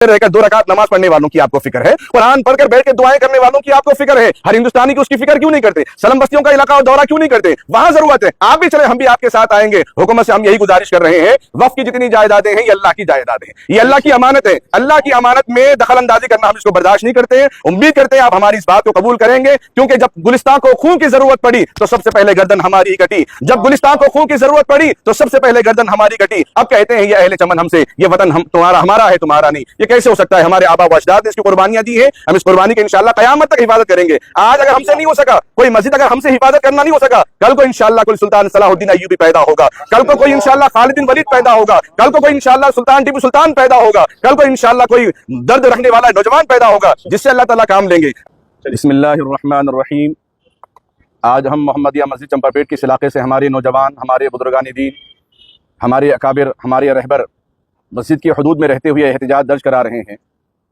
रहकर 2 रकात नमाज पढ़ने वालों की आपको फिक्र है, कुरान पढ़कर बैठ के दुआएं करने वालों की आपको फिक्र है, हर हिंदुस्तानी की उसकी फिक्र क्यों नहीं करते? सलम बस्तियों का इलाका और दौरा क्यों नहीं करते? वहां जरूरत है, आप भी चले, हम भी आपके साथ आएंगे। हुकूमत से हम यही गुजारिश कर रहे हैं, वक्फ की जितनी जायदादें हैं ये अल्लाह की जायदादें हैं, ये अल्लाह की अमानत है। अल्लाह की अमानत में दखल अंदाजी करना हम इसको बर्दाश्त नहीं करते हैं। उम्मीद करते हैं आप हमारी इस बात को कबूल करेंगे, क्योंकि जब गुलिस्तान को खून की जरूरत पड़ी तो सबसे पहले गर्दन हमारी ही कटी। जब गुलिस्तान को खून की जरूरत पड़ी तो सबसे पहले गर्दन हमारी कटी। अब कहते हैं ये अहले चमन हमसे, ये वतन हम तुम्हारा हमारा है तुम्हारा नहीं। ये कैसे हो सकता है? हमारे आबा व अजदाद ने इसकी कुर्बानियां दी है, हम इस कुर्बानी की इंशाअल्लाह कयामत तक हिफाजत करेंगे। आज अगर हमसे नहीं हो सका, कोई मस्जिद अगर हमसे हिफाजत करना नहीं हो सका, कल को इंशाअल्लाह कोई सुल्तान सलाहुद्दीन अय्यूबी पैदा होगा, कल को कोई इंशाअल्लाह खालिद बिन वलीद पैदा होगा, कल को कोई इंशाअल्लाह सुल्तान टीपू सुल्तान पैदा होगा, कल को इंशाअल्लाह कोई दर्द रखने वाला नौजवान पैदा होगा जिससे अल्लाह ताला काम लेंगे। बिस्मिल्लाहिर्रहमानिर्रहीम। आज हम मोहम्मदिया मस्जिद चंपापेट के इस इलाके से हमारे नौजवान, हमारे बुजुर्गान दीन, हमारे अकाबिर, हमारे रहबर मस्जिद की हदूद में रहते हुए एहतजाज दर्ज करा रहे हैं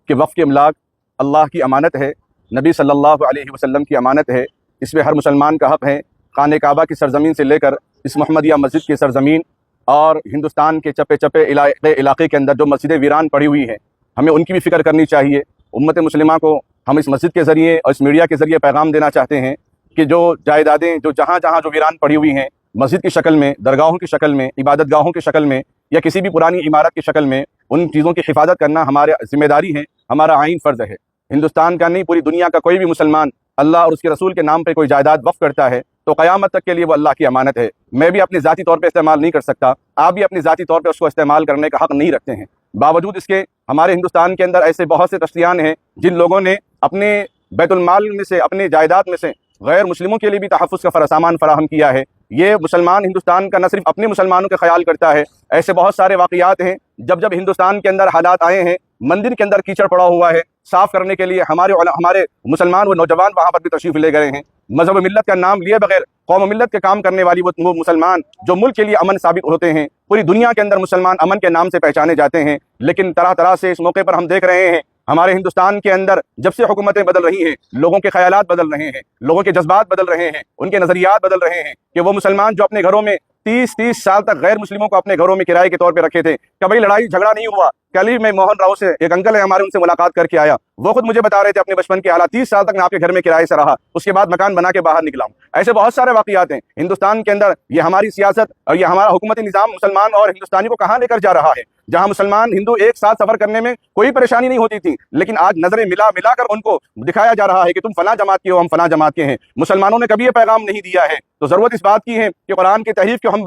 कि वफ़ के इमलाक अल्लाह की अमानत है, नबी सल्लल्लाहु अलैहि वसल्लम की अमानत है, इसमें हर मुसलमान का हक़ है। खाने काबा की सरज़मीन से लेकर इस मोहम्मदिया मस्जिद की सरज़मीन और हिंदुस्तान के चप्पे चप्पे इलाके के अंदर जो मस्जिदें वीरान पड़ी हुई हैं, हमें उनकी भी फ़िक्र करनी चाहिए। उम्मत मुस्लिमा को हम इस मस्जिद के ज़रिए और इस मीडिया के ज़रिए पैगाम देना चाहते हैं कि जो जायदादें जो जहाँ जहाँ जो वीरान पड़ी हुई हैं, मस्जिद की शक्ल में, दरगाहों की शक्ल में, इबादत गाहों की शक्ल में या किसी भी पुरानी इमारत की शक्ल में, उन चीज़ों की हिफाजत करना हमारे ज़िम्मेदारी है, हमारा आइन फ़र्ज़ है। हिंदुस्तान का नहीं, पूरी दुनिया का कोई भी मुसलमान अल्लाह और उसके रसूल के नाम पर कोई जायदाद वक़्फ़ करता है तो क़यामत तक के लिए वो अल्लाह की अमानत है। मैं भी अपने ज़ाती तौर पर इस्तेमाल नहीं कर सकता, आप भी अपनी ज़ाती तौर पर उसको इस्तेमाल करने का हक़ नहीं रखते हैं। बावजूद इसके हमारे हिंदुस्तान के अंदर ऐसे बहुत से तश्तियान हैं जिन लोगों ने अपने बैतुल माल में से, अपने जायदाद में से गैर मुस्लिमों के लिए भी तहफ़्फ़ुज़ का सामान फराहम किया है। ये मुसलमान हिंदुस्तान का न सिर्फ अपने मुसलमानों का ख्याल करता है, ऐसे बहुत सारे वाक़यात हैं जब जब हिंदुस्तान के अंदर हालात आए हैं, मंदिर के अंदर कीचड़ पड़ा हुआ है, साफ़ करने के लिए हमारे मुसलमान व नौजवान वहाँ पर भी तशरीफ़ ले गए हैं। मज़हब मिल्लत का नाम लिए बगैर कौम मिल्लत के काम करने वाली वो मुसलमान जो मुल्क के लिए अमन साबित होते हैं, पूरी दुनिया के अंदर मुसलमान अमन के नाम से पहचाने जाते हैं। लेकिन तरह तरह से इस मौके पर हम देख रहे हैं हमारे हिंदुस्तान के अंदर जब से हुकूमतें बदल रही हैं, लोगों के ख्यालात बदल रहे हैं, लोगों के जज्बात बदल रहे हैं, उनके नज़रियात बदल रहे हैं कि वो मुसलमान जो अपने घरों में 30-30 साल तक गैर मुस्लिमों को अपने घरों में किराए के तौर पे रखे थे, कभी लड़ाई झगड़ा नहीं हुआ। कल ही मैं मोहन राव से, एक अंकल है हमारे, उनसे मुलाकात करके आया, वो खुद मुझे बता रहे थे अपने बचपन के हालात, 30 साल तक मैं आपके घर में किराए से रहा, उसके बाद मकान बना के बाहर निकला हूँ। ऐसे बहुत सारे वाक़यात हैं हिंदुस्तान के अंदर। ये हमारी सियासत और ये हमारा हुकूमती निज़ाम मुसलमान और हिंदुस्तानी को कहाँ लेकर जा रहा है, जहाँ मुसलमान हिंदू एक साथ सफर करने में कोई परेशानी नहीं होती थी, लेकिन आज नजरें मिलाकर उनको दिखाया जा रहा है कि तुम फला जमात के हो, हम फला जमात के हैं। मुसलमानों ने कभी ये पैगाम नहीं दिया है। तो जरूरत इस बात की है कि कुरान की तहरीफ को हम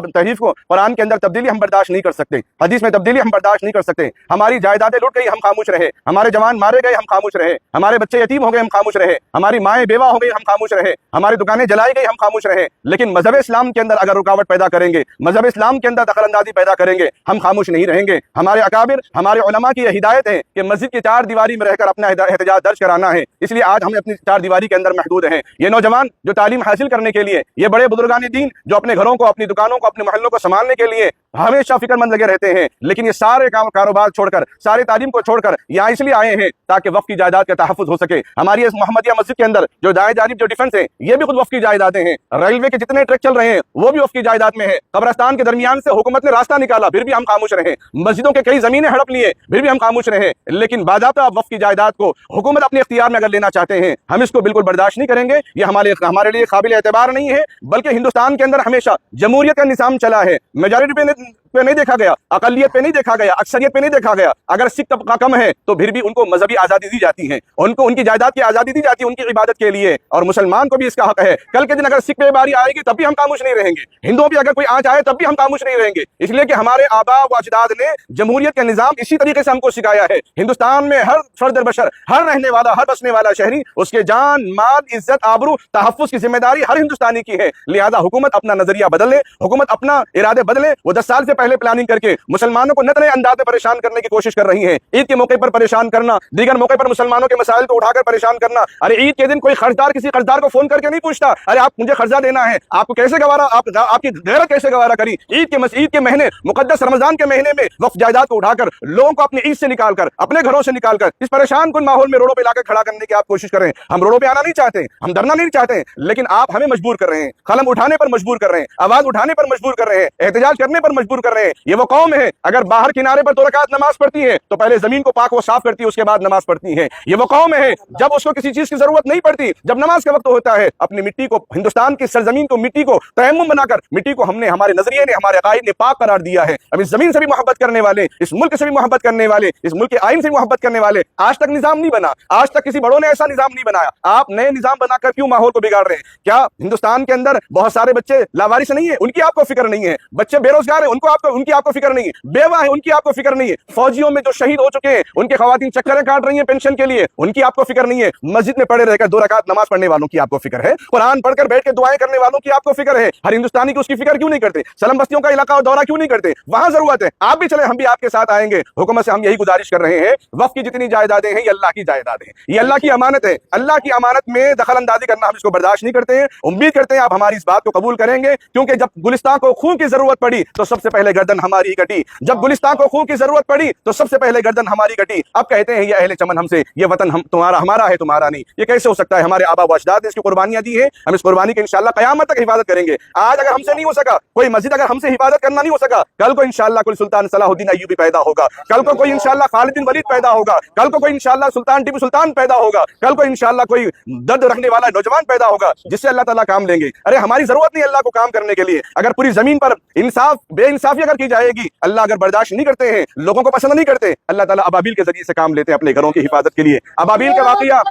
तहरीफ को, कुरान के अंदर तब्दीली हम बर्दाश्त नहीं कर सकते, हदीस में तब्दीली हम बर्दाश्त नहीं कर सकते। हमारी जायदादें लुट गई, हम खामोश रहे, हमारे जवान मारे गए, हम खामोश रहे, हमारे बच्चे यतीम हो गए, हम खामोश रहे, हमारी माएँ बेवा हो गई, हम खामोश रहे, हमारी दुकानें जलाई गई, हम खामोश रहे। लेकिन मजहब इस्लाम के अंदर अगर रुकावट पैदा करेंगे, मजहब इस्लाम के अंदर दखलंदाजी पैदा करेंगे, हम खामोश नहीं रहेंगे। हमारे अकाबिर, हमारे उलमा की हिदायत है कि मस्जिद की 4 दीवारी में रहकर अपना एहतजाज दर्ज कराना है, इसलिए आज हमें अपनी 4 दीवारी के अंदर महदूद हैं। ये नौजवान जो तालीम हासिल करने के लिए, ये बड़े बुजुर्गान दीन जो अपने घरों को, अपनी दुकानों को, अपने मोहल्लों को संभालने के लिए हमेशा फिक्रमंद लगे रहते हैं, लेकिन ये सारे कारोबार छोड़कर, सारे तालीम को छोड़कर यहाँ इसलिए आए हैं ताकि वक्फ की जायदाद का तहफ़्फ़ुज़ हो सके। हमारी इस मोहम्मदिया मस्जिद के अंदर जो दाएं जानिब जो डिफेंस है, ये भी खुद वक्फ की जायदादें हैं। रेलवे के जितने ट्रक चल रहे हैं वो भी वक्फ की जायदाद में है। कब्रिस्तान के दरमियान से हुकूमत ने रास्ता निकाला, फिर भी हम खामोश रहे। मस्जिदों के कई जमीनें हड़प लिए, फिर भी हम खामोश रहे। लेकिन बाज़ाब्ता वक्फ की जायदाद को हुकूमत अपने इख्तियार में अगर लेना चाहते हैं, हम इसको बिल्कुल बर्दाश्त नहीं करेंगे। ये हमारे लिए काबिल एतबार नहीं है, बल्कि हिंदुस्तान के अंदर हमेशा जमहूरियत का निज़ाम चला है। मेजॉरिटी पे नहीं देखा गया, अकलियत पे नहीं देखा गया, अक्सरियत पे नहीं देखा गया। अगर सिख तबका कम है तो फिर भी उनको मजहबी आज़ादी दी जाती है, उनको उनकी जायदाद की आज़ादी दी जाती है उनकी इबादत के लिए, और मुसलमान को भी इसका हक है। कल के दिन अगर सिख पे बारी आएगी तब भी हम खामोश नहीं रहेंगे, हिंदुओं पे अगर कोई आंच आए तब भी हम खामोश नहीं रहेंगे, इसलिए कि हमारे आबा व अजदाद ने जमहूरियत का निज़ाम इसी तरीके से हमको सिखाया है। हिंदुस्तान में हर फर्द बशर, हर रहने वाला, हर बसने वाला शहरी, उसके जान, माल, इज्जत, आबरू, तहफ़्फ़ुज़ की जिम्मेदारी हर हिंदुस्तानी की है। लिहाजा हुकूमत अपना नजरिया बदले, हुकूमत अपना इरादे बदले। वो 10 साल से पहले प्लानिंग करके मुसलमानों को नए अंदाज में परेशान करने की कोशिश कर रही है। ईद के मौके पर परेशान करना, दीगर मौके पर मुसलमानों के मसाइल को उठाकर परेशान करना। अरे ईद के दिन कोई कर्जदार किसी कर्जदार को फोन करके नहीं पूछता, अरे आप मुझे कर्जा देना है, आपको कैसे गवारा, आपकी गैरत कैसे गवारा करी। ईद के महीने, मुकद्दस रमजान के महीने में वक्फ जायदाद को उठाकर लोगों को अपनी ईद से निकालकर, अपने घरों से निकालकर इस परेशान कुन माहौल में रोडों पे लाकर खड़ा करने की आप कोशिश कर रहे हैं। हम रोडों पे आना नहीं चाहते, हम धरना नहीं चाहते, लेकिन आप हमें मजबूर कर रहे हैं, कलम उठाने पर मजबूर कर रहे हैं, आवाज उठाने पर मजबूर कर रहे हैं, एहतजाज करने पर मजबूर कर रहे हैं। ये वो कौम है, अगर बाहर किनारे पर 2 रकात नमाज पढ़ती है तो पहले जमीन को पाक व साफ करती है, उसके बाद नमाज पढ़ती है। ये वो कौम है, जब उसको किसी चीज की जरूरत नहीं पड़ती, जब नमाज का वक्त होता है, अपनी मिट्टी को, हिंदुस्तान की सरजमीन को, मिट्टी को तयम्मुम बनाकर, मिट्टी को हमने, हमारे नजरिए ने, हमारे अकायद ने पाक करार दिया है। अब इस जमीन से भी मोहब्बत करने वाले, इस मुल्क से भी मोहब्बत करने वाले, इस मुल्क के आइन से भी मोहब्बत करने वाले, आज तक निजाम नहीं बना, आज तक किसी बड़ों ने ऐसा निजाम नहीं बनाया। आप नए निजाम बनाकर क्यों माहौल को बिगाड़ रहे हैं? क्या हिंदुस्तान के अंदर बहुत सारे बच्चे लावारिस नहीं है, उनकी आपको फिक्र नहीं है? बच्चे बेरोजगार है, उनकी आपको फिक्र नहीं है? बेवा है, उनकी आपको फिक्र नहीं है? फौजियों में जो शहीद हो चुके हैं, उनके खवातीन चक्करें काट रही हैं पेंशन के लिए, उनकी आपको फिक्र नहीं है? मस्जिद में पड़े रहकर 2 रकात नमाज पढ़ने वालों की आपको फिक्र है? कुरान पढ़कर बैठ के दुआएं करने वालों की आपको फिक्र है? हर हिंदुस्तानी की उसकी फिक्र क्यों नहीं करते? सलम बस्तियों का इलाका और दौरा क्यों नहीं करते? वहां जरूरत है, आप भी चले, हम भी आपके साथ आएंगे। हुकूमत से हम यही गुजारिश कर रहे हैं, वक्फ की जितनी जायदादें हैं ये अल्लाह की जायदादें हैं, ये अल्लाह की अमानत है। अल्लाह की अमानत में दखल अंदाजी करना हम इसको बर्दाश्त नहीं करते हैं। उम्मीद करते हैं आप हमारी इस बात को कबूल करेंगे, क्योंकि जब गुलिस्तान को खून की जरूरत पड़ी तो सबसे पहले गर्दन हमारी कटी। जब गुलिस्तान को खून की जरूरत पड़ी तो सबसे पहले गर्दन हमारी कटी। अब कहते हैं ये अहले चमन हमसे, ये वतन हम तुम्हारा, हमारा है तुम्हारा नहीं। ये कैसे हो सकता है? हमारे आबा व अजदाद ने इसकी कुर्बानियां दी है, हम इस कुर्बानी की इंशाअल्लाह क़यामत तक हिफाजत करेंगे। आज अगर हमसे नहीं हो सका, कोई मस्जिद अगर हमसे हिफाजत करना नहीं हो सका, कल को इंशाअल्लाह कोई सुल्तान सलाहुद्दीन अय्यूबी पैदा होगा, कल को कोई इंशाअल्लाह खालिद बिन वलीद पैदा होगा, कल को कोई इंशाअल्लाह सुल्तान टीपू सुल्तान पैदा होगा, कल को इंशाअल्लाह कोई दर्द रखने वाला नौजवान पैदा होगा जिससे अल्लाह ताला काम लेंगे। अरे हमारी जरूरत नहीं अल्लाह को काम करने के लिए। अगर पूरी जमीन पर इंसाफ बेइंसाफी अगर की जाएगी, अल्लाह अगर बर्दाश्त नहीं करते हैं, लोगों को पसंद नहीं करते, अल्लाह ताला अबाबिल के जरिए से काम लेते हैं अपने घरों की हिफाजत के लिए। अबाबिल का वाकया,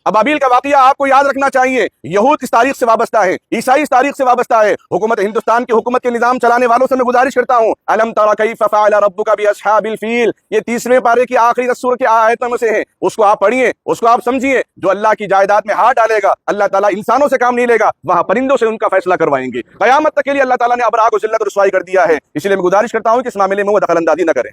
अबाबिल का वाकया आपको याद रखना चाहिए। यहूद इस तारीख से वाबस्ता है, ईसाई इस तारीख से वाबस्ता है। हुकूमत हिंदुस्तान की हुकूमत के निजाम चलाने वालों से मैं गुजारिश करता हूँ, अलम तरा कैफ फ़अल रब्बुका बिअस्हाबिल फील, ये 3वें पारे की आखिरी सूरह की आयतों में से है। उसको आप पढ़िए, उसको आप समझिए। जो अल्लाह की जायदाद में हाथ डालेगा, अल्लाह ताला इंसानों से काम नहीं लेगा, वहां परिंदों से उनका फैसला करवाएंगे। क़यामत तक के लिए अल्लाह ताला ने अबराह को ज़िल्लत और रुसवाई कर दिया है। इसलिए मैं गुजारिश करता हूँ कि इस मामले में वो दखल अंदाजी न करें।